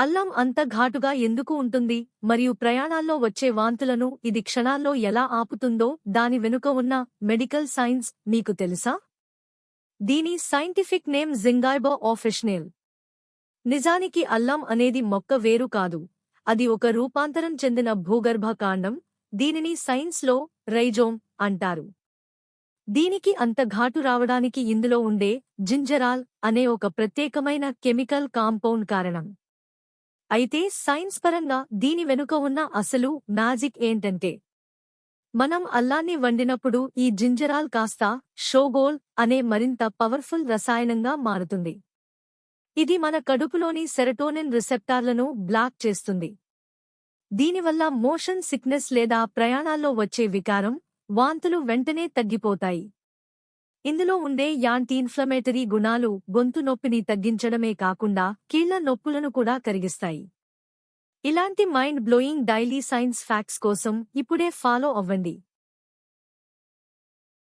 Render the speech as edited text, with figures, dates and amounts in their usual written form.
అల్లం అంత ఘాటుగా ఎందుకు ఉంటుంది మరియు ప్రయాణాల్లో వచ్చే వాంతులను ఇది క్షణాల్లో ఎలా ఆపుతుందో దాని వెనుక ఉన్న మెడికల్ సైన్స్ మీకు తెలుసా? దీని సైంటిఫిక్ నేమ్ జింగాయ్బో ఆఫిష్నేల్. నిజానికి అల్లం అనేది మొక్క వేరు కాదు, అది ఒక రూపాంతరం చెందిన భూగర్భ కాండం. దీనిని సైన్స్లో రైజోమ్ అంటారు. దీనికి అంత ఘాటు రావడానికి ఇందులో ఉండే జింజరాల్ అనే ఒక ప్రత్యేకమైన కెమికల్ కాంపౌండ్ కారణం. అయితే సైన్స్ పరంగా దీని వెనుక ఉన్న అసలు మ్యాజిక్ ఏంటంటే, మనం అల్లాన్ని వండినప్పుడు ఈ జింజరాల్ కాస్త షోగోల్ అనే మరింత పవర్ఫుల్ రసాయనంగా మారుతుంది. ఇది మన కడుపులోని సెరటోనిన్ రిసెప్టార్లను బ్లాక్ చేస్తుంది. దీనివల్ల మోషన్ సిక్నెస్ లేదా ప్రయాణాల్లో వచ్చే వికారం, వాంతులు వెంటనే తగ్గిపోతాయి. ఇందులో ఉండే యాంటీ ఇన్ఫ్లమేటరీ గుణాలు గొంతు నొప్పిని తగ్గించడమే కాకుండా కీళ్ల నొప్పులను కూడా కరిగిస్తాయి. ఇలాంటి mind blowing daily science facts కోసం ఇప్పుడే ఫాలో అవ్వండి.